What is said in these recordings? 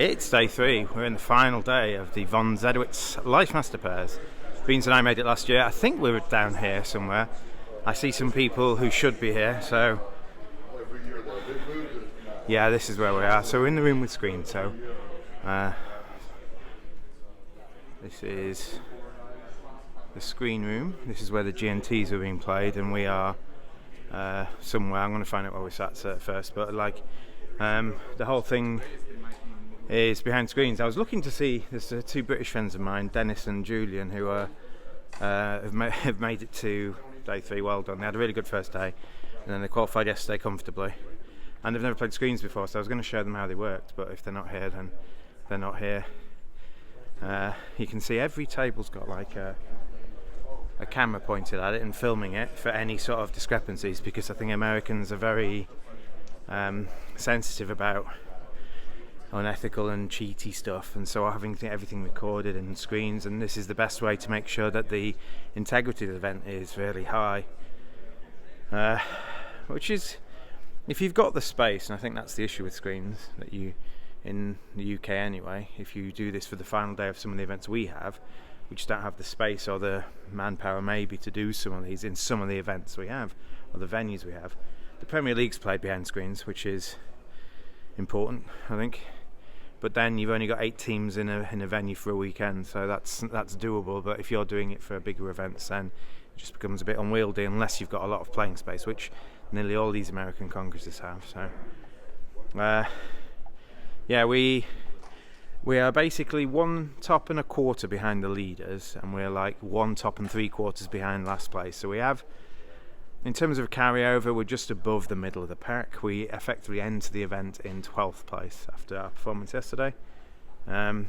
It's day 3. We're in the final day of the Von Zedowitz Life Master Pairs. Beans and I made it last year. I think we were down here somewhere. I see some people who should be here, so yeah, this is where we are. So we're in the room with screens. So this is the screen room. This is where the GNTs are being played, and we are somewhere. I'm going to find out where we sat first, but the whole thing is behind screens. I was looking to see, there's two British friends of mine, Dennis and Julian, who have made it to day 3. Well done. They had a really good first day, and then they qualified yesterday comfortably, and they've never played screens before, so I was going to show them how they worked, but if they're not here, then they're not here. You can see every table's got like a camera pointed at it and filming it for any sort of discrepancies, because I think Americans are very sensitive about unethical and cheaty stuff, and so having everything recorded in screens, and this is the best way to make sure that the integrity of the event is really high, which is, if you've got the space, and I think that's the issue with screens, that you, in the UK anyway, if you do this for the final day of some of the events we have, we just don't have the space or the manpower maybe to do some of these in some of the events we have, or the venues we have. The Premier League's played behind screens, which is important, I think. But then you've only got 8 teams in a venue for a weekend, so that's doable. But if you're doing it for bigger events, then it just becomes a bit unwieldy unless you've got a lot of playing space, which nearly all these American congresses have. So, yeah, we are basically 1 top and a quarter behind the leaders, and we're like 1 top and 3 quarters behind last place. So we have, in terms of carryover, we're just above the middle of the pack. We effectively enter the event in 12th place after our performance yesterday. And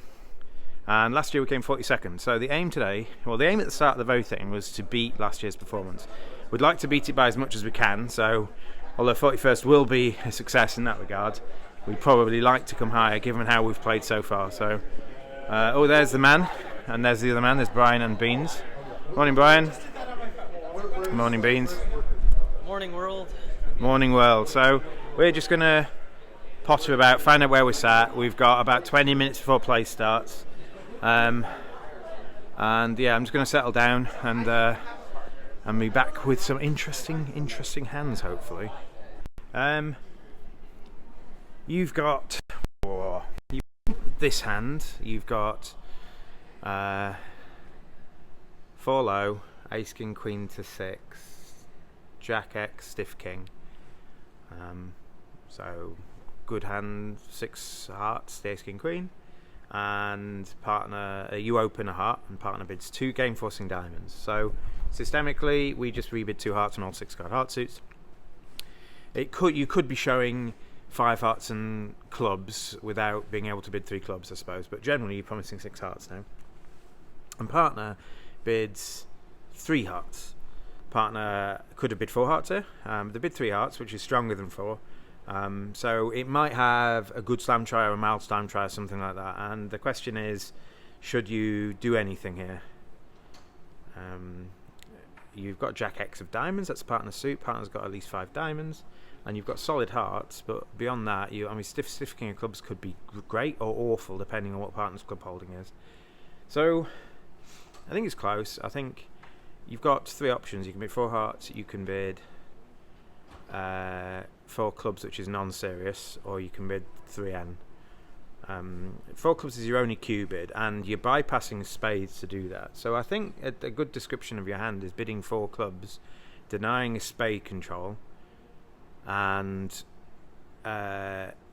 last year we came 42nd. So the aim today, well, the aim at the start of the vote thing was to beat last year's performance. We'd like to beat it by as much as we can. So although 41st will be a success in that regard, we'd probably like to come higher given how we've played so far. So, there's the man, and there's the other man. There's Brian and Beans. Morning, Brian. Morning, Beans. Morning, world. Morning, world. So we're just going to potter about, find out where we're sat. We've got about 20 minutes before play starts. And yeah, I'm just going to settle down and be back with some interesting hands, hopefully. You've got this hand. You've got 4 low, ace king queen to 6, jack x stiff king. So good hand, 6 hearts, the ace king queen, and partner, you open a heart and partner bids 2 game forcing diamonds. So systemically we just rebid 2 hearts on all 6 card heart suits. You could be showing 5 hearts and clubs without being able to bid 3 clubs, I suppose, but generally you're promising 6 hearts now. And partner bids 3 hearts. Partner could have bid 4 hearts here. They bid 3 hearts, which is stronger than 4. So it might have a good slam try or a mild slam try or something like that. And the question is, should you do anything here? You've got jack x of diamonds. That's partner's suit. Partner's got at least 5 diamonds. And you've got solid hearts, but beyond that, stiff king of clubs could be great or awful depending on what partner's club holding is. So I think it's close. I think you've got 3 options. You can bid 4 hearts, you can bid 4 clubs, which is non-serious, or you can bid 3n. 4 clubs is your only Q bid, and you're bypassing spades to do that. So I think a good description of your hand is bidding 4 clubs, denying a spade control, and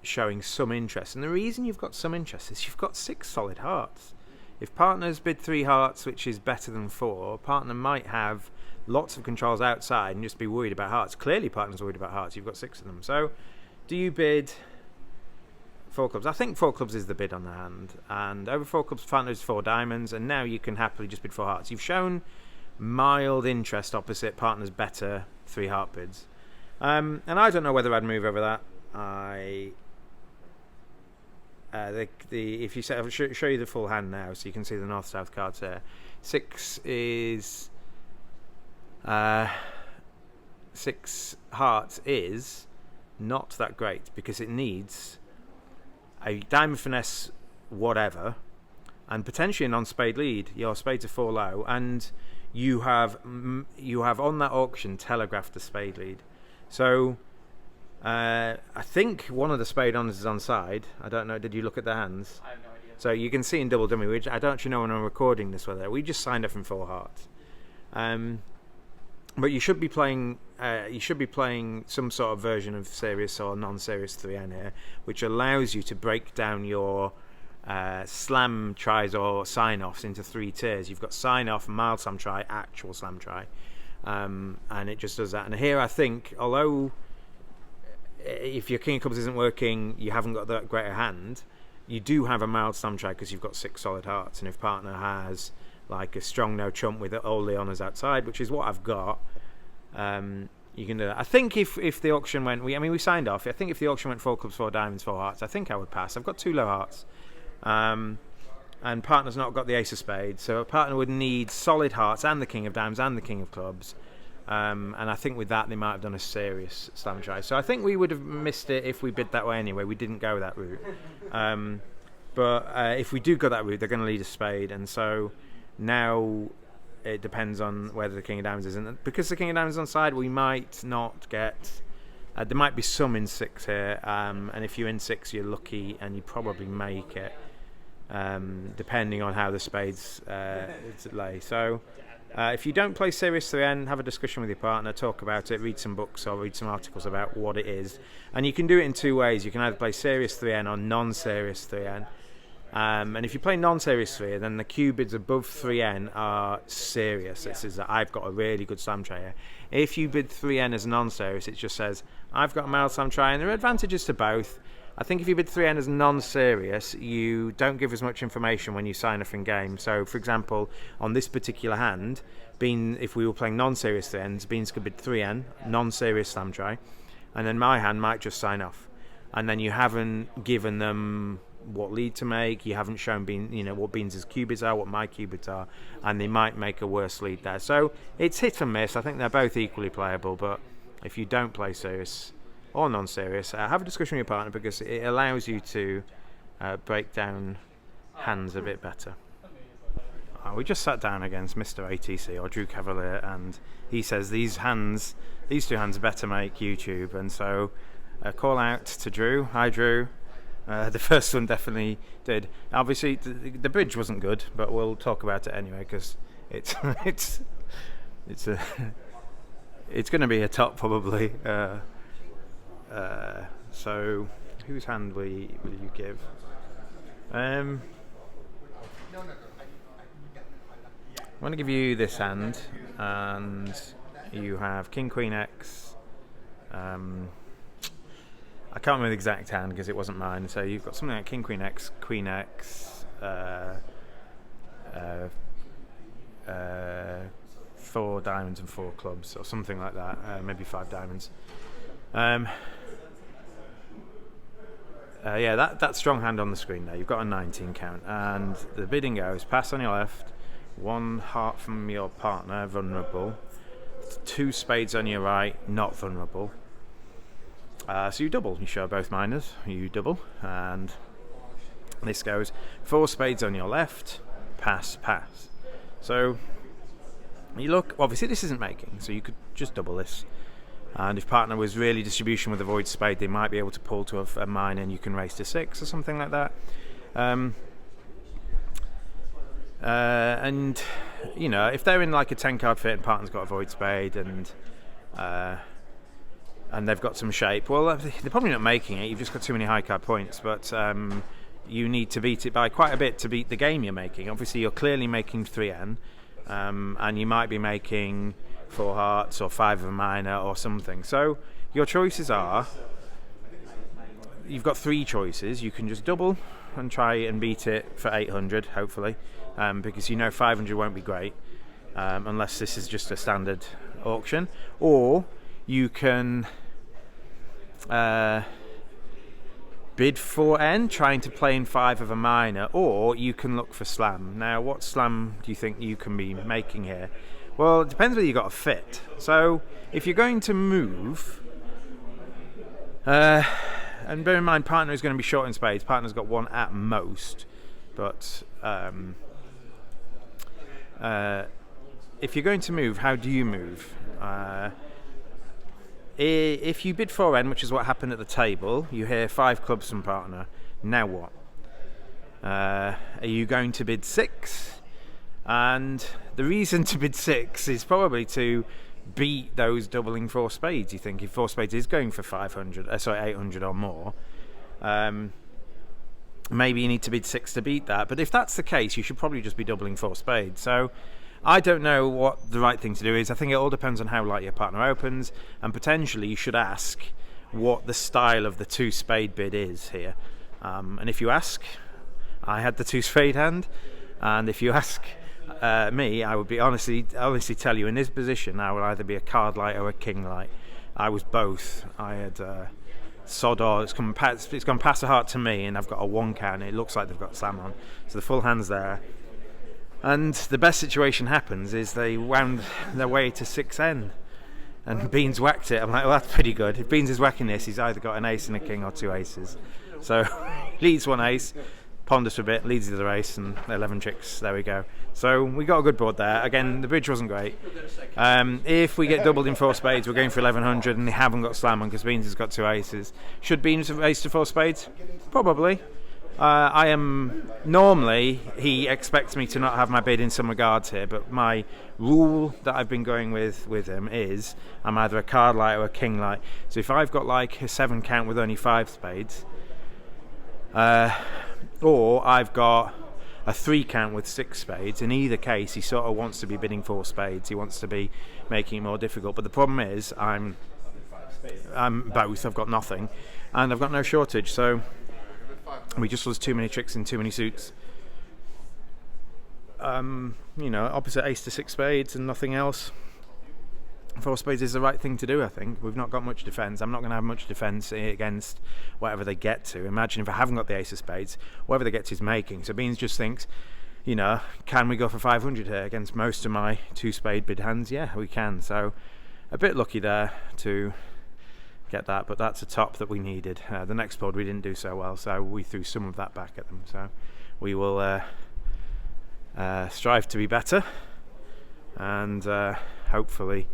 showing some interest. And the reason you've got some interest is you've got 6 solid hearts. If partners bid 3 hearts, which is better than 4, partner might have lots of controls outside and just be worried about hearts. Clearly partner's worried about hearts. You've got 6 of them. So do you bid 4 clubs? I think 4 clubs is the bid on the hand. And over 4 clubs, partner is 4 diamonds. And now you can happily just bid 4 hearts. You've shown mild interest opposite partner's better 3 heart bids. And I don't know whether I'd move over that. If you say, I'll show you the full hand now, so you can see the north-south cards there. 6 is 6 hearts is not that great because it needs a diamond finesse whatever, and potentially a non-spade lead. Your spades are 4 low, and you have on that auction telegraphed the spade lead. So I think one of the spade honors is onside. I don't know. Did you look at the hands? I have no idea. So you can see in double dummy, which I don't actually know when I'm recording this whether we just signed off in 4 hearts. But you should be playing. You should be playing some sort of version of serious or non-serious 3N here, which allows you to break down your slam tries or sign-offs into 3 tiers. You've got sign-off, mild slam try, actual slam try, and it just does that. And here I think, although if your king of clubs isn't working, you haven't got that great a hand, you do have a mild slam try because you've got 6 solid hearts, and if partner has like a strong no chump with all the honours outside, which is what I've got, you can do that. I think if the auction went, we signed off. I think if the auction went 4 clubs, 4 diamonds, 4 hearts, I think I would pass. I've got 2 low hearts, and partner's not got the ace of spades, so a partner would need solid hearts and the king of diamonds and the king of clubs, and I think with that they might have done a serious slam try. So I think we would have missed it if we bid that way anyway. We didn't go that route, but if we do go that route, they're going to lead a spade, and so now it depends on whether the king of diamonds isn't. Because the king of diamonds is on side, we might not get. There might be some in 6 here, and if you're in 6, you're lucky, and you probably make it, depending on how the spades lay. So, if you don't play serious 3N, have a discussion with your partner, talk about it, read some books or read some articles about what it is, and you can do it in 2 ways. You can either play serious 3N or non-serious 3N. And if you play non-serious 3, then the cubids above 3N are serious. It says that I've got a really good slam try here. If you bid 3N as non-serious, it just says I've got a mild slam try, and there are advantages to both. I think if you bid 3N as non-serious, you don't give as much information when you sign off in game. So, for example, on this particular hand, if we were playing non-serious 3Ns, Beans could bid 3N, non-serious slam try, and then my hand might just sign off. And then you haven't given them what lead to make, you haven't shown what Beans' cubids are, what my cubids are, and they might make a worse lead there. So it's hit and miss. I think they're both equally playable, but if you don't play serious or non-serious, have a discussion with your partner, because it allows you to break down hands a bit better. We just sat down against Mr. ATC, or Drew Cavalier, and he says these 2 hands better make YouTube, and so call out to Drew. Hi Drew. The first one definitely did. Obviously, the bridge wasn't good, but we'll talk about it anyway, because it's going to be a top probably. So, whose hand will you give? I'm going to give you this hand, and you have King Queen X. I can't remember the exact hand because it wasn't mine. So you've got something like King Queen X, 4 diamonds and 4 clubs, or something like that. Maybe 5 diamonds. That strong hand on the screen there. You've got a 19 count, and the bidding goes: pass on your left, 1 heart from your partner, vulnerable, 2 spades on your right, not vulnerable. So you double. You show both minors. You double, and this goes 4 spades on your left, pass, pass. So you look. Obviously, this isn't making, so you could just double this. And if partner was really distribution with a void spade, they might be able to pull to a minor, and you can raise to 6 or something like that. And if they're in like a 10 card fit and partner's got a void spade and they've got some shape, well, they're probably not making it. You've just got too many high card points, but you need to beat it by quite a bit to beat the game you're making. Obviously, you're clearly making 3N, and you might be making 4 hearts or 5 of a minor or something. So your choices are, you've got 3 choices. You can just double and try and beat it for 800, hopefully, because 500 won't be great unless this is just a standard auction, or you can bid 4N, trying to play in 5 of a minor, or you can look for slam. Now, what slam do you think you can be making here? Well, it depends whether you've got a fit. So, if you're going to move, and bear in mind, partner is going to be short in spades. Partner's got one at most, but if you're going to move, how do you move? If you bid 4N, which is what happened at the table, you hear 5 clubs from partner. Now what? Are you going to bid 6? And the reason to bid 6 is probably to beat those doubling 4 spades. You think if 4 spades is going for 800 or more, maybe you need to bid 6 to beat that. But if that's the case, you should probably just be doubling 4 spades. So I don't know what the right thing to do is. I think it all depends on how light your partner opens, and potentially you should ask what the style of the 2 spade bid is here. And if you ask, I had the 2 spade hand, and if you ask me, I would be honestly tell you in this position I would either be a card light or a king light. I was both. I had sod or it's gone past the heart to me, and I've got a 1 count. It looks like they've got slam on, so the full hand's there. And the best situation happens is they wound their way to 6N, and Beans whacked it. I'm like, well, that's pretty good. If Beans is whacking this, he's either got an ace and a king or 2 aces. So leads 1 ace, ponders for a bit, leads the other ace, and 11 tricks. There we go. So we got a good board there. Again, the bridge wasn't great. If we get doubled in 4 spades, we're going for 1100, and they haven't got slam on because Beans has got 2 aces. Should Beans have ace to 4 spades? Probably. I am normally, he expects me to not have my bid in some regards here, but my rule that I've been going with him is I'm either a card light or a king light. So if I've got like a 7 count with only 5 spades, or I've got a 3 count with 6 spades, in either case he sort of wants to be bidding 4 spades. He wants to be making it more difficult. But the problem is I'm both. I've got nothing, and I've got no shortage. So we just lost too many tricks and too many suits. Opposite ace to 6 spades and nothing else. 4 spades is the right thing to do, I think. We've not got much defence. I'm not going to have much defence against whatever they get to. Imagine if I haven't got the ace of spades, whatever they get to is making. So Beans just thinks, can we go for 500 here against most of my 2 spade bid hands? Yeah, we can. So a bit lucky there to get that, but that's a top that we needed. The next board we didn't do so well, so we threw some of that back at them. So we will strive to be better, and hopefully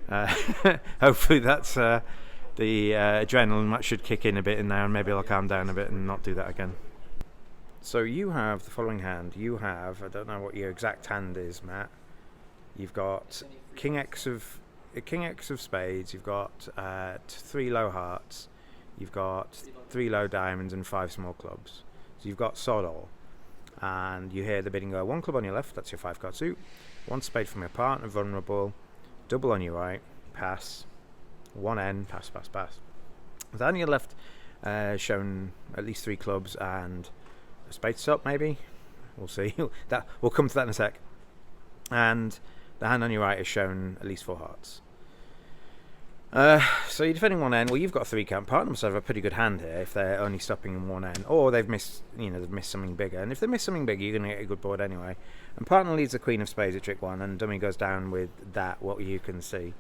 that's the adrenaline that should kick in a bit in there, and maybe I'll calm down a bit and not do that again. So you have the following hand. You have, I don't know what your exact hand is, Matt. You've got king X of spades, you've got 3 low hearts, you've got 3 low diamonds and 5 small clubs. So you've got sod all, and you hear the bidding go 1 club on your left, that's your 5 card suit, 1 spade from your partner, vulnerable, double on your right, pass, 1N, pass. Then on your left, shown at least 3 clubs and a spade stop, maybe. We'll see. We'll come to that in a sec. And the hand on your right is shown at least 4 hearts. So you're defending 1N. Well, you've got a 3 count. Partner must have a pretty good hand here if they're only stopping in 1N, or they've missed something bigger. And if they miss something bigger, you're going to get a good board anyway. And partner leads the queen of spades at trick 1, and dummy goes down with that. What you can see.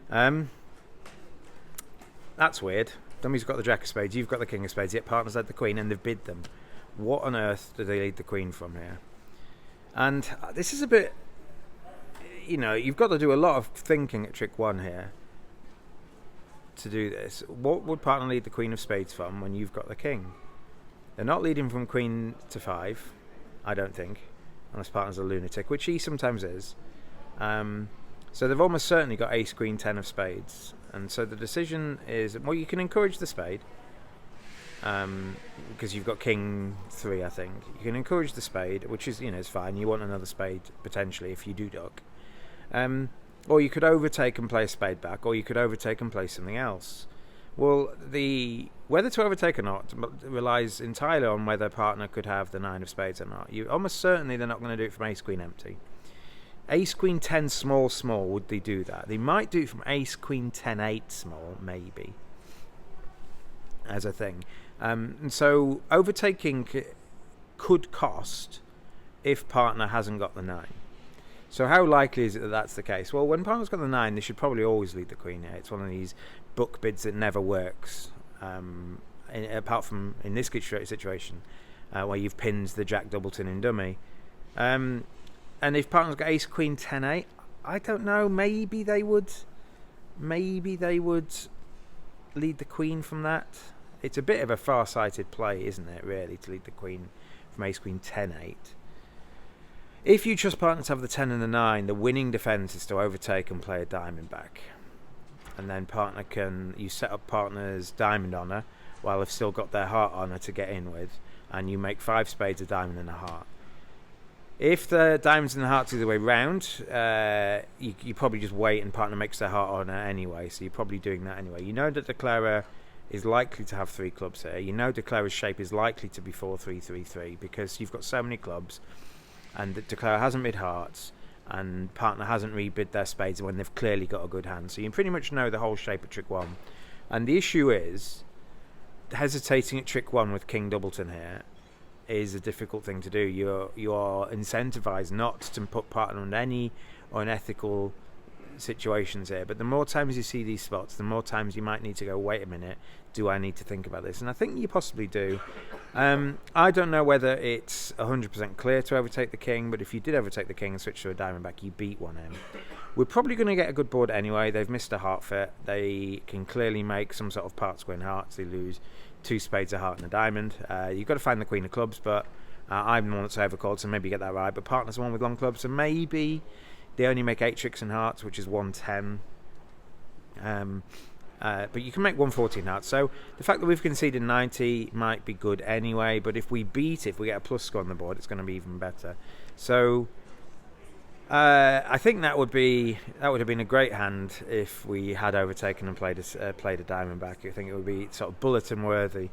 That's weird. Dummy's got the jack of spades. You've got the king of spades. Yet partner's had the queen, and they've bid them. What on earth do they lead the queen from here? And this is a bit. You've got to do a lot of thinking at trick 1 here to do this. What would partner lead the queen of spades from when you've got the king? They're not leading from queen to 5, I don't think, unless partner's a lunatic, which he sometimes is. So they've almost certainly got ace, queen, 10 of spades. And so the decision is, well, you can encourage the spade, because you've got king 3, I think. You can encourage the spade, which is, is fine. You want another spade, potentially, if you do duck. Or you could overtake and play a spade back, or you could overtake and play something else. Well, whether to overtake or not relies entirely on whether partner could have the 9 of spades or not. Almost certainly they're not going to do it from ace queen empty. Ace queen 10 small, would they do that? They might do it from ace queen 10 8 small, maybe, as a thing. And so overtaking could cost if partner hasn't got the 9. So how likely is it that that's the case? Well, when partner's got the 9, they should probably always lead the queen here. It's one of these book bids that never works. apart from in this situation where you've pinned the Jack Doubleton in dummy. And if partner's got Ace Queen 10-8, I don't know. Maybe they would lead the Queen from that. It's a bit of a far-sighted play, isn't it? Really, to lead the Queen from Ace Queen 10-8. If you trust partner to have the 10 and the 9, the winning defence is to overtake and play a diamond back. And then you set up partner's diamond on her while they've still got their heart on her to get in with, and you make 5 spades, a diamond and a heart. If the diamonds and the hearts are the other way round, you probably just wait and partner makes their heart on her anyway, so you're probably doing that anyway. You know that declarer is likely to have 3 clubs here. You know declarer's shape is likely to be 4-3-3-3 because you've got so many clubs, and the declarer hasn't bid hearts, and partner hasn't rebid their spades when they've clearly got a good hand. So you pretty much know the whole shape of trick 1. And the issue is, hesitating at trick 1 with King Doubleton here is a difficult thing to do. You're incentivized not to put partner on any unethical situations here, but the more times you see these spots, the more times you might need to go, wait a minute, do I need to think about this? And I think you possibly do. I don't know whether it's 100% clear to overtake the king, but if you did overtake the king and switch to a diamond back, you beat 1M. We're probably going to get a good board anyway. They've missed a heart fit. They can clearly make some sort of part square in hearts. They lose 2 spades, a heart and a diamond. You've got to find the queen of clubs, but I'm the one that's overcalled, so maybe get that right. But partner's the one with long clubs, so maybe they only make 8 tricks in hearts, which is 110. But you can make 114 hearts. So the fact that we've conceded 90 might be good anyway. But if we beat it, if we get a plus score on the board, it's going to be even better. So I think that would have been a great hand if we had overtaken and played a diamond back. I think it would be sort of bulletin worthy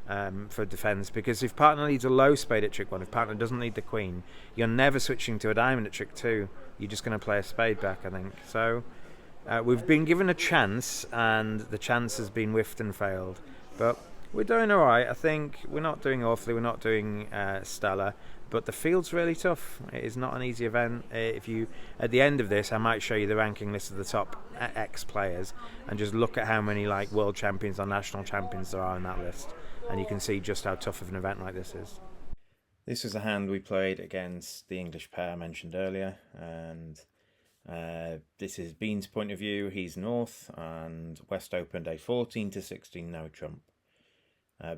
for defence, because if partner leads a low spade at trick 1, if partner doesn't lead the queen, you're never switching to a diamond at trick 2. You're just going to play a spade back, I think. So we've been given a chance, and the chance has been whiffed and failed. But we're doing all right. I think we're not doing awfully. We're not doing stellar. But the field's really tough. It is not an easy event. At the end of this, I might show you the ranking list of the top X players, and just look at how many like world champions or national champions there are in that list, and you can see just how tough of an event like this is. This is a hand we played against the English pair I mentioned earlier, and this is Bean's point of view. He's north, and West opened a 14-16 no trump.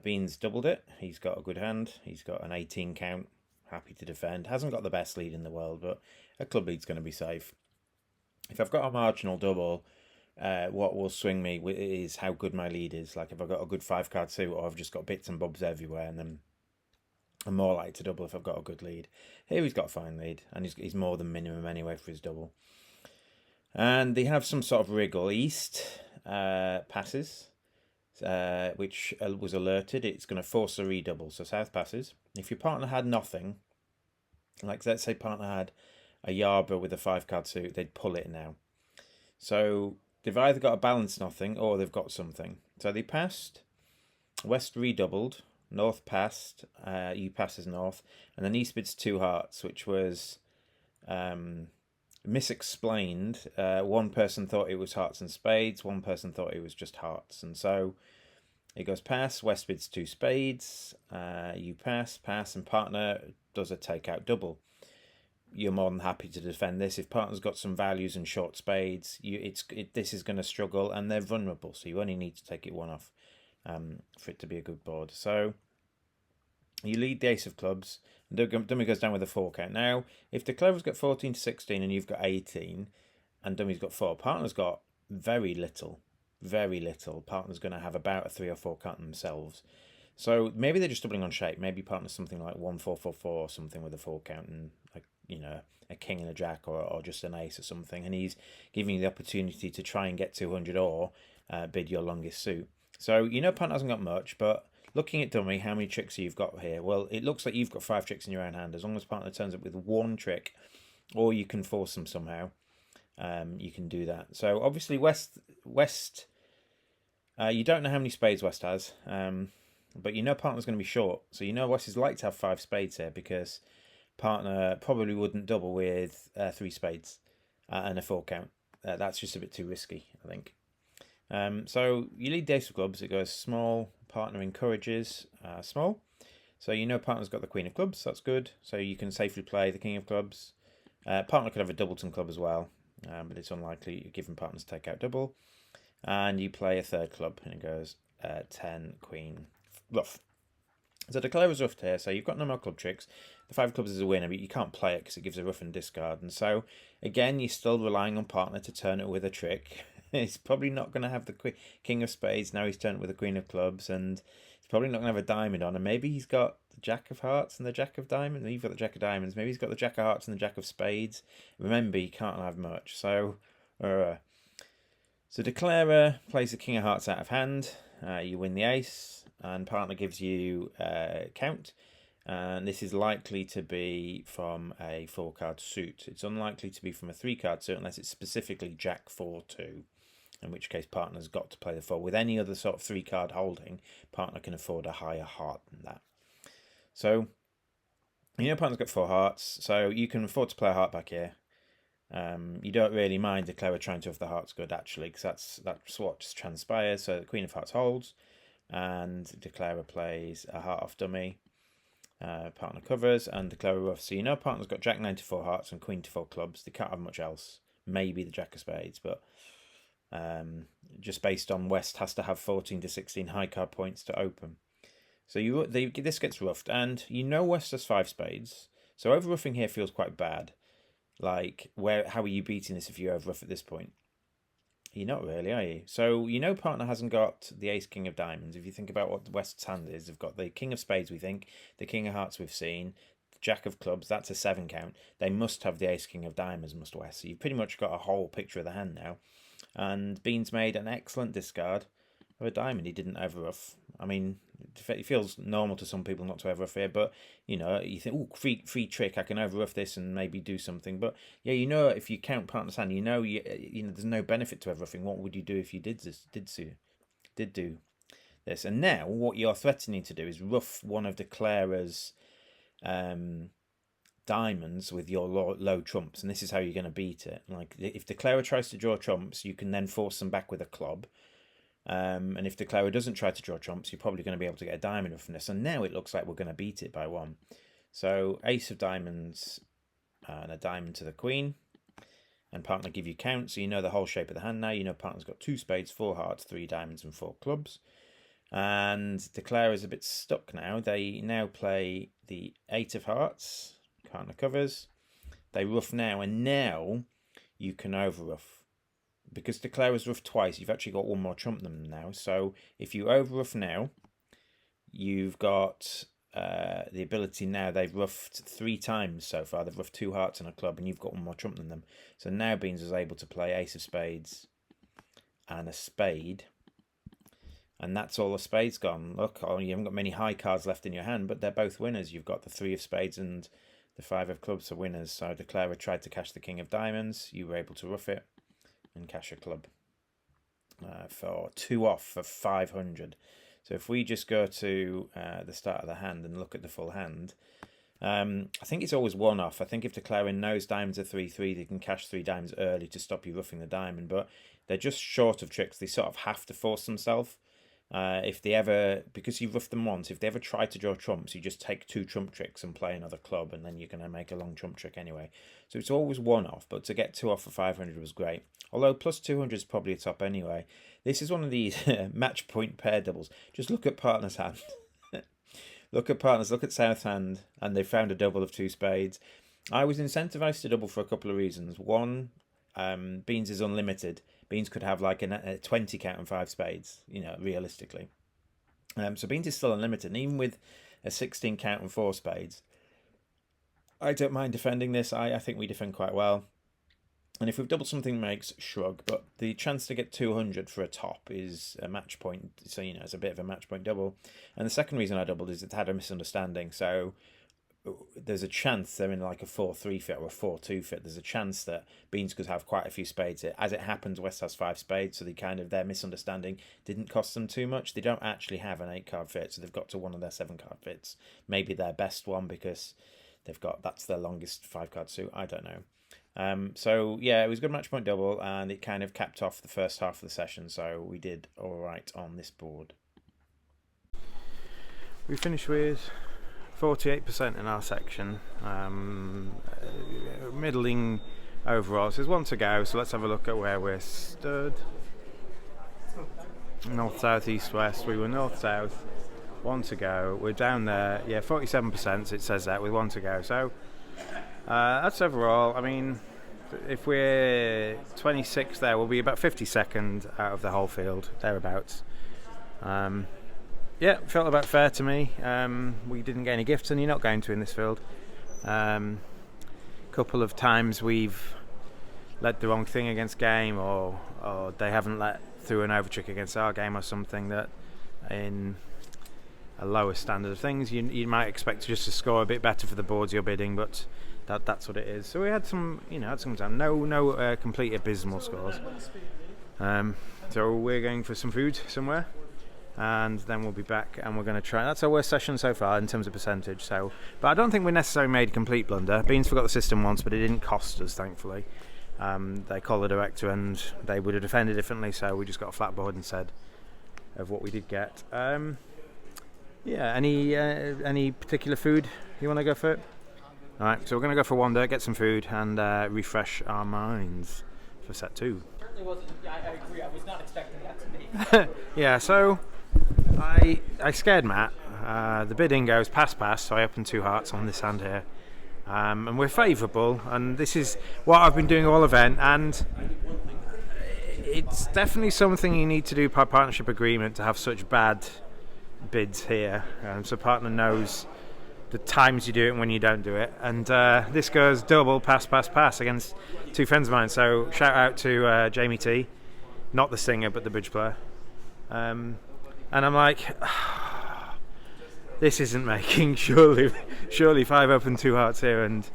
Bean's doubled it. He's got a good hand. He's got an 18 count. Happy to defend. Hasn't got the best lead in the world, but a club lead's going to be safe. If I've got a marginal double, what will swing me is how good my lead is. Like if I've got a good 5-card suit, or I've just got bits and bobs everywhere, and then I'm more likely to double if I've got a good lead. Here he's got a fine lead, and he's more than minimum anyway for his double. And they have some sort of wriggle. East passes, which was alerted. It's going to force a redouble. So South passes. If your partner had nothing, like let's say partner had a Yarber with a 5-card suit, they'd pull it now. So they've either got a balanced nothing or they've got something. So they passed. West redoubled. North passed. You passes north. And then East bids 2 hearts, which was misexplained. One person thought it was hearts and spades. One person thought it was just hearts. And so it goes pass. West bids 2 spades. You pass, and partner does a takeout double. You're more than happy to defend this. If partner's got some values and short spades, this is going to struggle, and they're vulnerable. So you only need to take it 1 off for it to be a good board. So you lead the ace of clubs, and dummy goes down with a 4 count. Now, if the clever's got 14-16 and you've got 18, and dummy's got 4, partner's got very little. Very little. Partner's going to have about a 3 or 4 count themselves. So maybe they're just doubling on shape. Maybe partner's something like 1-4-4-4 or something with a 4 count, and a king and a jack, or just an ace or something, and he's giving you the opportunity to try and get 200 or bid your longest suit. So partner hasn't got much, but looking at dummy, how many tricks you've got here? Well, it looks like you've got 5 tricks in your own hand. As long as partner turns up with 1 trick, or you can force them somehow, you can do that. So obviously West, you don't know how many spades West has, but partner's going to be short. So West is like to have 5 spades here, because partner probably wouldn't double with 3 spades and a 4 count. That's just a bit too risky, I think. So you lead the ace of clubs. It goes small. Partner encourages small. So you know partner's got the queen of clubs. That's good. So you can safely play the king of clubs. Partner could have a doubleton club as well, but it's unlikely given partners take out double. And you play a third club, and it goes 10 queen ruff. So declare ruffed here. So you've got no more club tricks. The 5 of clubs is a winner, but you can't play it because it gives a ruff and discard. And so again, you're still relying on partner to turn it with a trick. He's probably not going to have the king of spades. Now he's turned it with the queen of clubs, and he's probably not going to have a diamond on. And maybe he's got the jack of hearts and the jack of diamonds. You've got the jack of diamonds. Maybe he's got the jack of hearts and the jack of spades. Remember, you can't have much. So declarer plays the king of hearts out of hand. You win the ace, and partner gives you count. And this is likely to be from a 4-card suit. It's unlikely to be from a 3-card suit unless it's specifically Jack 4-2, in which case partner's got to play the 4. With any other sort of 3-card holding, partner can afford a higher heart than that. So, you know partner's got 4 hearts, so you can afford to play a heart back here. You don't really mind declarer trying to have the hearts good, actually, because that's what transpires. So the queen of hearts holds, and declarer plays a heart off dummy. Partner covers and declare ruff. So you know partner's got jack 9 to 4 hearts and queen to 4 clubs. They can't have much else. Maybe the jack of spades, but just based on West has to have 14 to 16 high card points to open. So this gets ruffed, and you know West has 5 spades. So over ruffing here feels quite bad. Like, how are you beating this if you over ruff at this point? You're not really, are you? So you know partner hasn't got the ace king of diamonds. If you think about what West's hand is, they've got the king of spades, we think, the king of hearts we've seen, the jack of clubs, that's a 7 count. They must have the ace king of diamonds, must West. So you've pretty much got a whole picture of the hand now. And Beans made an excellent discard of a diamond. He didn't over ruff. I mean, it feels normal to some people not to over ruff here, but you know, you think, oh, free trick, I can over ruff this and maybe do something. But yeah, you know, if you count partner's hand, you know, there's no benefit to over ruffing. What would you do if you did do this? And now, what you're threatening to do is ruff one of declarer's diamonds with your low trumps, and this is how you're going to beat it. Like, if declarer tries to draw trumps, you can then force them back with a club. And if declarer doesn't try to draw trumps, you're probably going to be able to get a diamond from this. And now it looks like we're going to beat it by 1. So ace of diamonds and a diamond to the queen. And partner give you count, so you know the whole shape of the hand now. You know partner's got 2 spades, 4 hearts, 3 diamonds and 4 clubs. And declarer is a bit stuck now. They now play the 8 of hearts. Partner covers. They ruff now, and now you can over ruff. Because declarer's ruff twice, you've actually got 1 more trump than them now. So if you over ruff now, you've got the ability now. They've ruffed 3 times so far. They've ruffed 2 hearts and a club, and you've got 1 more trump than them. So now Beans is able to play ace of spades and a spade. And that's all the spades gone. Look, you haven't got many high cards left in your hand, but they're both winners. You've got the 3 of spades and the 5 of clubs are winners. So declarer tried to cash the king of diamonds. You were able to ruff it and cash a club for 2 off for 500. So if we just go to the start of the hand and look at the full hand, I think it's always 1 off. I think if declarer knows diamonds are 3-3, they can cash 3 diamonds early to stop you ruffing the diamond, but they're just short of tricks. They sort of have to force themselves. If they ever, because you've roughed them once, if they ever try to draw trumps, you just take 2 trump tricks and play another club, and then you're going to make a long trump trick anyway. So it's always 1 off, but to get 2 off for 500 was great. Although plus 200 is probably a top anyway. This is one of these match point pair doubles. Just look at partner's hand. Look at partners, look at South hand, and they found a double of 2 spades. I was incentivized to double for a couple of reasons. One, Beans is unlimited. Beans could have like a 20 count and 5 spades, you know, realistically. So Beans is still unlimited, and even with a 16 count and 4 spades, I don't mind defending this. I think we defend quite well. And if we've doubled something makes shrug, but the chance to get 200 for a top is a match point. So, you know, it's a bit of a match point double. And the second reason I doubled is it had a misunderstanding. So there's a chance they're in like a 4-3 fit or a 4-2 fit. There's a chance that Beans could have quite a few spades. As it happens, West has 5 spades, so their misunderstanding didn't cost them too much. They don't actually have an 8-card fit, so they've got to one of their 7-card fits. Maybe their best one because that's their longest 5-card suit. I don't know. So yeah, it was a good match point double, and it kind of capped off the first half of the session. So we did all right on this board. We finished with 48% in our section, middling overall. So there's one to go, so let's have a look at where we're stood. North, south, east, west. We were north, south, one to go. We're down there, 47%, it says that, with one to go. So that's overall. I mean, if we're 26 there, we'll be about 52nd out of the whole field, thereabouts. Felt about fair to me. We didn't get any gifts, and you're not going to in this field. Couple of times we've led the wrong thing against game, or they haven't let through an overtrick against our game or something, that in a lower standard of things you might expect just to score a bit better for the boards you're bidding, but that's what it is. So we had some time. No complete abysmal scores. So we're going for some food somewhere, and then we'll be back, and we're going to try. That's our worst session so far in terms of percentage. So, but I don't think we necessarily made a complete blunder. Beans forgot the system once, but it didn't cost us, thankfully. They called the director, and they would have defended differently. So we just got a flat board instead of what we did get. Any particular food you want to go for? All right, so we're going to go for Wonder, get some food, and refresh our minds for set 2. Certainly wasn't. I agree. I was not expecting that to be. Yeah, so I scared Matt. The bidding goes pass, so I opened 2 hearts on this hand here. And we're favourable, and this is what I've been doing all event, and it's definitely something you need to do by partnership agreement to have such bad bids here. So partner knows the times you do it and when you don't do it, and this goes double pass against 2 friends of mine. So shout out to Jamie T, not the singer but the bridge player, and I'm like, this isn't making. Surely if I've opened 2 hearts here and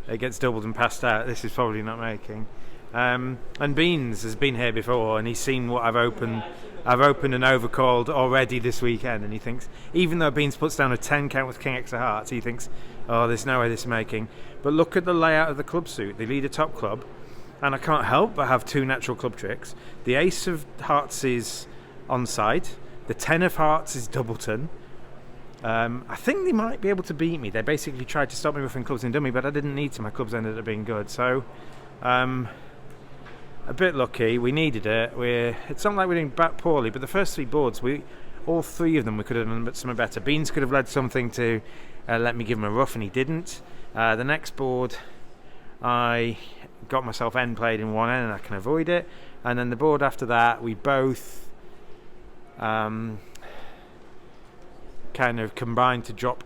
it gets doubled and passed out, this is probably not making. And Beans has been here before, and he's seen what I've opened and overcalled already this weekend, and he thinks, even though Beans puts down a 10 count with King X of Hearts, he thinks, oh, there's no way this is making. But look at the layout of the club suit. They lead a top club, and I can't help but have 2 natural club tricks. The Ace of Hearts is onside. The 10 of Hearts is doubleton. I think they might be able to beat me. They basically tried to stop me ruffing clubs and dummy, but I didn't need to. My clubs ended up being good. So, a bit lucky. We needed it. It's not like we're doing back poorly, but the first 3 boards, all 3 of them, we could have done something better. Beans could have led something to let me give him a ruff, and he didn't. The next board, I got myself end played in one end, and I can avoid it. And then the board after that, we both kind of combined to drop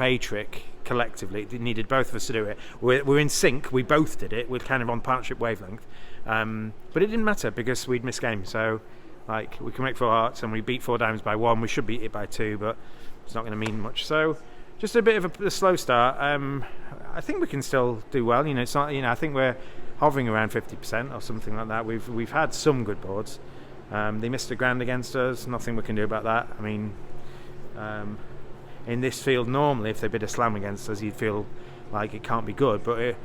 a trick collectively. It needed both of us to do it. We're in sync. We both did it. We're kind of on partnership wavelength. But it didn't matter because we'd missed game. So, like, we can make 4 hearts and we beat 4 diamonds by 1. We should beat it by 2, but it's not going to mean much. So, just a bit of a slow start. I think we can still do well. It's not. I think we're hovering around 50% or something like that. We've had some good boards. They missed a grand against us. Nothing we can do about that. I mean, in this field, normally, if they bid a slam against us, you'd feel like it can't be good. But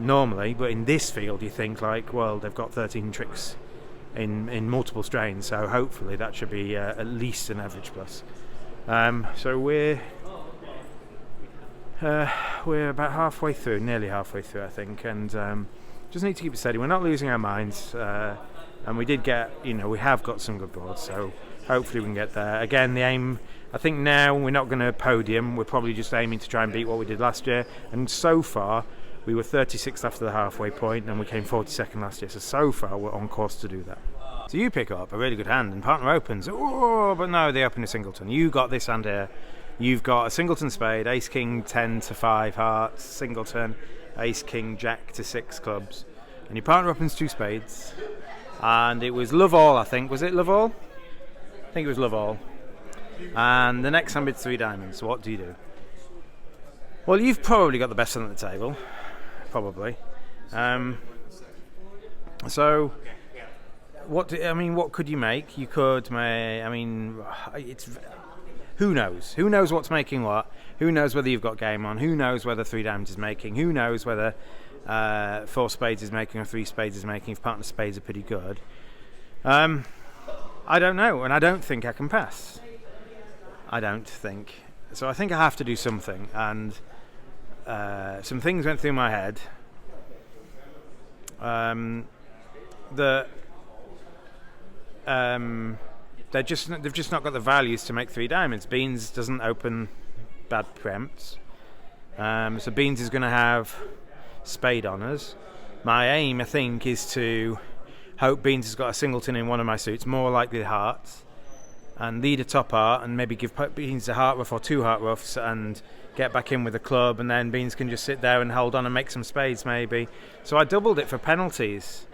normally, but in this field, you think like, well, they've got 13 tricks in multiple strains, so hopefully that should be at least an average plus. So we're about halfway through, nearly halfway through, I think, and just need to keep it steady. We're not losing our minds, and we did get, we have got some good boards, so hopefully we can get there. Again, the aim, I think now we're not going to podium. We're probably just aiming to try and beat what we did last year. And so far, we were 36th after the halfway point, and we came 42nd last year. So far, we're on course to do that. So you pick up a really good hand, and partner opens. Oh, but no, they open a singleton. You got this hand here. You've got a singleton spade, ace king 10 to 5 hearts, singleton, ace king jack to 6 clubs, and your partner opens 2 spades. And it was love all, I think. Was it love all? I think it was love all. And the next hand bids 3 diamonds. So what do you do? Well, you've probably got the best hand at the table, probably. So, what could you make? You could make. It's. Who knows? Who knows what's making what? Who knows whether you've got game on? Who knows whether 3 diamonds is making? Who knows whether 4 spades is making or 3 spades is making, if partner spades are pretty good. I don't know, and I don't think I can pass. I don't think. So I think I have to do something, and some things went through my head. They've just not got the values to make 3 diamonds. Beans doesn't open bad preempts, so Beans is going to have spade honours. My aim, I think, is to hope Beans has got a singleton in one of my suits, more likely hearts, and lead a top heart, and maybe give Beans a heart ruff or 2 heart ruffs, and get back in with a club, and then Beans can just sit there and hold on and make some spades maybe. So I doubled it for penalties,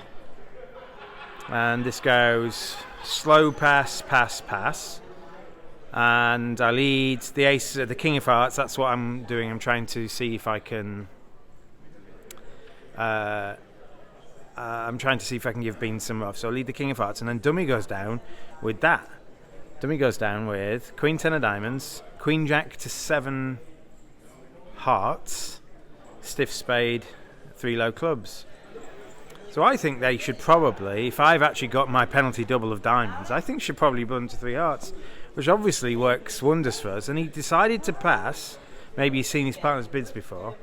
and this goes slow pass, pass, pass, and I lead the ace, the king of hearts. That's what I'm doing. I'm trying to see if I can I'm trying to see if I can give Beans some ruff. So I lead the king of hearts, and then dummy goes down with that. Dummy goes down with queen 10 of diamonds, queen jack to 7 hearts, stiff spade, 3 low clubs. So I think they should probably, if I've actually got my penalty double of diamonds, I think should probably blunt to 3 hearts, which obviously works wonders for us. And he decided to pass. Maybe he's seen his partner's bids before.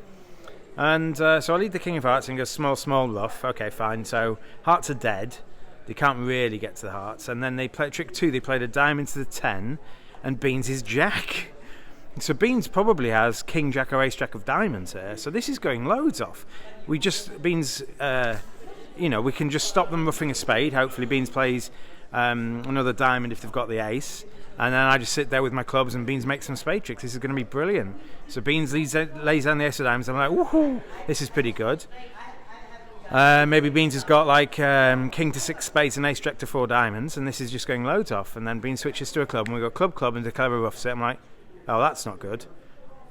And so I lead the king of hearts and goes small, small ruff. Okay, fine. So hearts are dead. They can't really get to the hearts. And then they play trick 2. They played a diamond to the 10, and Beans is jack. So Beans probably has king jack or ace jack of diamonds here. So this is going loads off. Beans, we can just stop them ruffing a spade. Hopefully Beans plays another diamond if they've got the ace. And then I just sit there with my clubs, and Beans makes some spade tricks. This is going to be brilliant. So Beans lays down the ace of diamonds. I'm like, woohoo, this is pretty good. Maybe Beans has got like king to 6 spades and ace jack to 4 diamonds, and this is just going loads off. And then Beans switches to a club, and we got club, and declare a rough set. I'm like, oh, that's not good.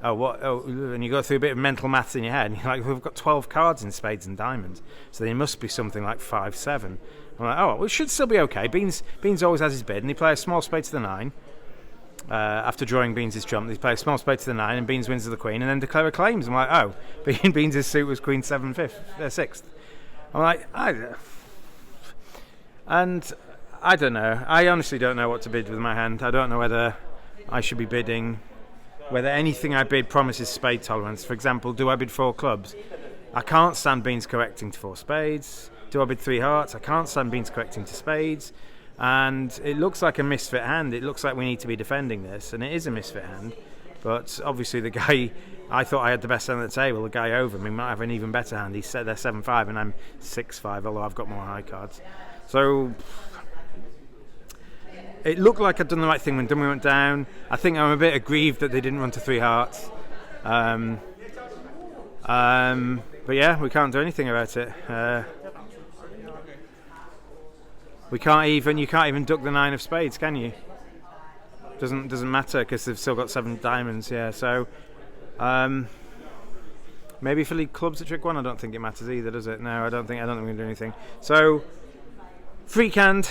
Oh, what? Oh, and you go through a bit of mental maths in your head, and you're like, we've got 12 cards in spades and diamonds, so they must be something like 5, 7. I'm like, oh, well, it should still be okay. Beans always has his bid, and he plays a small spade to the 9. After drawing Beans' trump, he plays a small spade to the 9, and Beans wins to the queen, and then declare claims. I'm like, oh, Beans' suit was queen 7, 6th. I'm like, and I don't know. I honestly don't know what to bid with my hand. I don't know whether I should be bidding, whether anything I bid promises spade tolerance. For example, do I bid 4 clubs? I can't stand Beans correcting to 4 spades. Do I bid 3 hearts? I can't stand Beans correcting to spades. And it looks like a misfit hand. It looks like we need to be defending this, and it is a misfit hand. But obviously the guy, I thought I had the best hand at the table. The guy over me might have an even better hand. He said they're 7-5 and I'm 6-5, although I've got more high cards. So it looked like I'd done the right thing when dummy went down. I think I'm a bit aggrieved that they didn't run to 3 hearts. But yeah, we can't do anything about it. You can't even duck the 9 of spades, can you? Doesn't matter because they've still got 7 diamonds. Yeah, so maybe if I lead clubs at trick 1, I don't think it matters either, does it? No, I don't think we're gonna do anything. So freak hand,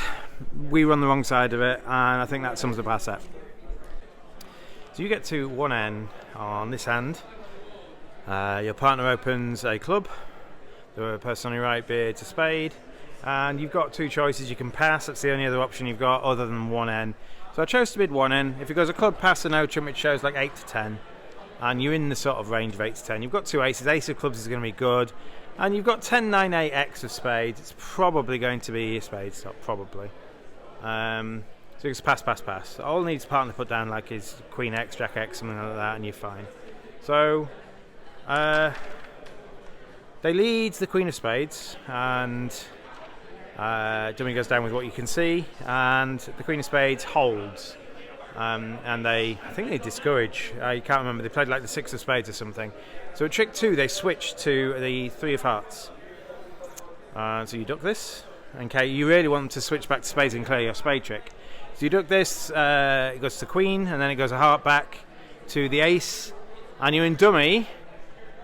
we run the wrong side of it, and I think that sums up our set. So you get to 1N on this hand. Your partner opens a club. The person on your right bids a spade. And you've got 2 choices. You can pass. That's the only other option you've got other than 1N. So I chose to bid 1N. If it goes a club, pass, and no trump, it shows like 8 to 10. And you're in the sort of range of 8 to 10. You've got 2 aces. Ace of clubs is going to be good. And you've got 10, 9, 8, X of spades. It's probably going to be a spade stop, probably. So it's pass, pass, pass. All needs partner to put down like is Queen X, Jack X, something like that, and you're fine. So they lead the Queen of Spades, and dummy goes down with what you can see, and the Queen of Spades holds. And I think they discourage. I can't remember. They played like the 6 of Spades or something. So at trick 2, they switch to the 3 of Hearts. So you duck this. Okay, you really want them to switch back to spades and clear your spade trick. So you duck this. It goes to Queen, and then it goes a heart back to the Ace, and you're in dummy.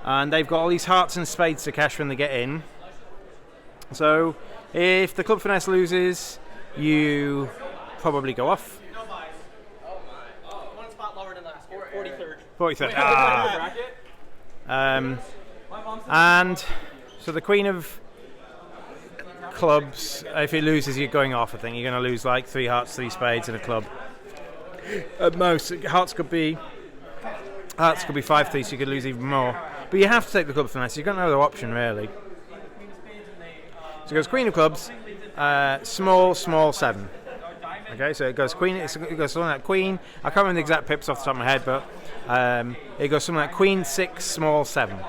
And they've got all these hearts and spades to cash when they get in. So if the club finesse loses, you probably go off. One spot lower than last year, 43rd. 43rd. And So the queen of clubs, if it loses, you're going off. I think you're going to lose like 3 hearts, 3 spades, and a club. At most, hearts could be 5-3, so you could lose even more. But you have to take the club finesse. You've got no other option really. So it goes queen of clubs, small 7. Okay, so it goes queen. It goes something like queen. I can't remember the exact pips off the top of my head, but it goes something like queen 6, small 7.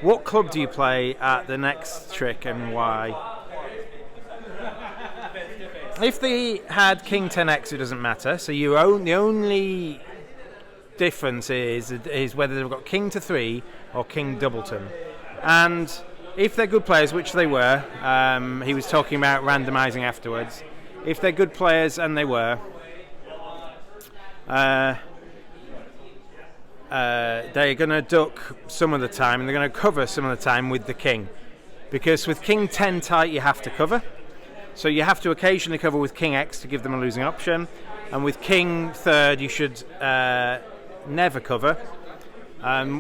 What club do you play at the next trick and why? If they had king 10x, it doesn't matter. So the only difference is whether they've got king to 3 or king doubleton. And if they're good players, which they were, he was talking about randomising afterwards. If they're good players, and they were, they're going to duck some of the time, and they're going to cover some of the time with the king. Because with king 10 tight, you have to cover. So you have to occasionally cover with king x to give them a losing option. And with king 3rd, you should never cover.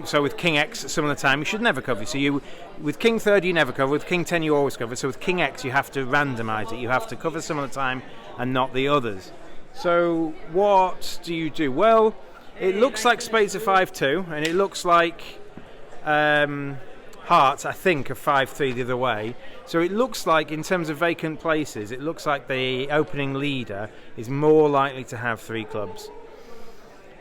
So with king x, some of the time, you should never cover. So with king 3rd, you never cover. With king 10, you always cover. So with king x, you have to randomise it. You have to cover some of the time and not the others. So what do you do? Well, it looks like spades are 5-2, and it looks like hearts, I think, are 5-3 the other way. So it looks like, in terms of vacant places, it looks like the opening leader is more likely to have 3 clubs.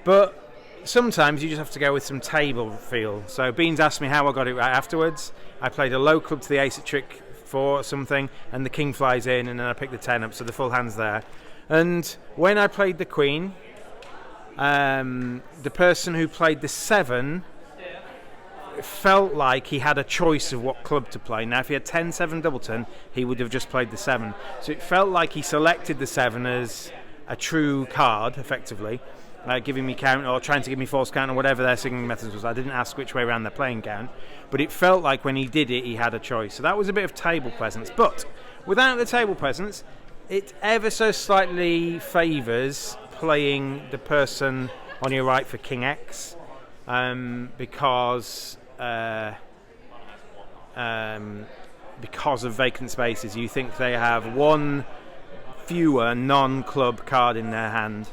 But sometimes you just have to go with some table feel. So Beans asked me how I got it right afterwards. I played a low club to the ace at trick 4 or something, and the king flies in, and then I pick the 10 up, so the full hand's there. And when I played the queen, the person who played the 7 felt like he had a choice of what club to play. Now, if he had 10-7 doubleton, he would have just played the 7. So it felt like he selected the 7 as a true card, effectively. Giving me count or trying to give me false count or whatever their signaling methods was. I didn't ask which way around they're playing count, but it felt like when he did it, he had a choice. So that was a bit of table presence. But without the table presence, it ever so slightly favours playing the person on your right for king x, because of vacant spaces. You think they have one fewer non-club card in their hand.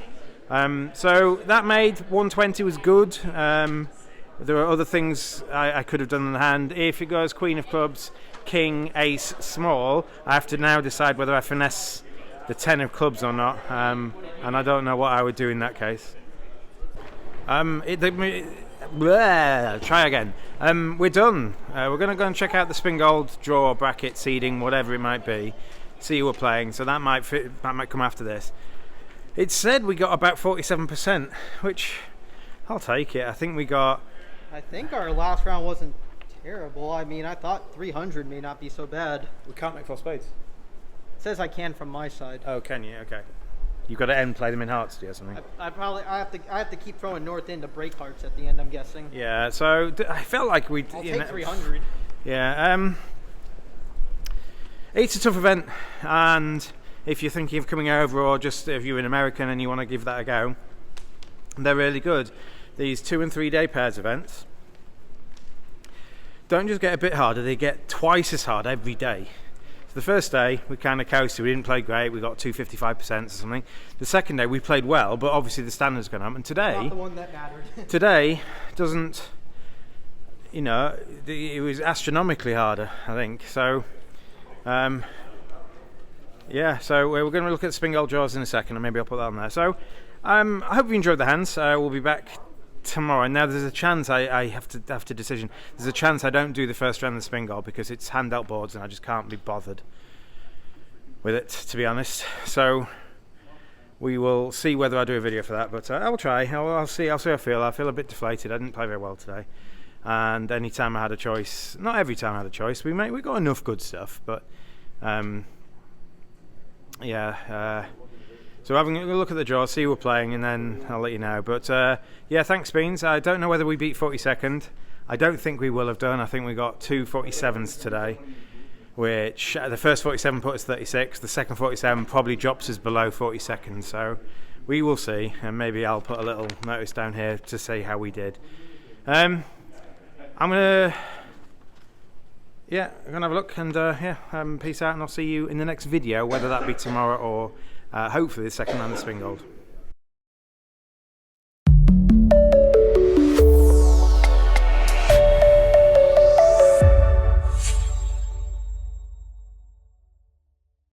So that made 120 was good. There are other things I could have done in the hand. If it goes queen of clubs, king, ace, small, I have to now decide whether I finesse the 10 of clubs or not, and I don't know what I would do in that case. Try again. We're done. We're going to go and check out the spin gold draw, bracket, seeding, whatever it might be. See who we're playing. So that might come after this. It said we got about 47%, which I'll take it. I think our last round wasn't terrible. I mean, I thought 300 may not be so bad. We can't make 4 spades. It says I can from my side. Oh, can you? Okay. You've got to end play them in hearts, do you, or something? I have to keep throwing north in to break hearts at the end, I'm guessing. Yeah, so I felt like we... I'll take 300. Yeah, it's a tough event, and if you're thinking of coming over, or just if you're an American and you want to give that a go, they're really good. These 2 and 3 day pairs events don't just get a bit harder, they get twice as hard every day. So the first day we kind of coasted, we didn't play great, we got 255% or something. The second day we played well, but obviously the standard's gone up, and today, not the one that mattered. today doesn't, it was astronomically harder, I think. So yeah, so we're going to look at spin gold draws in a second, and maybe I'll put that on there. So I hope you enjoyed the hands. We'll be back tomorrow. Now there's a chance I have to decision. There's a chance I don't do the first round of the spin gold because it's handout boards and I just can't be bothered with it, to be honest. So we will see whether I do a video for that, but I'll try. I'll see how I feel. I feel a bit deflated. I didn't play very well today, and any time I had a choice, not every time I had a choice, we got enough good stuff, but so having a look at the draw, see who we're playing, and then I'll let you know. But yeah, thanks Beans. I don't know whether we beat 42nd. I don't think we will have done. I think we got 2 47s today, which the first 47 put us 36. The second 47 probably drops us below 42nd. So we will see, and maybe I'll put a little notice down here to say how we did. I'm gonna yeah, I'm gonna have a look, and peace out, and I'll see you in the next video, whether that be tomorrow or hopefully the second round of Spingold.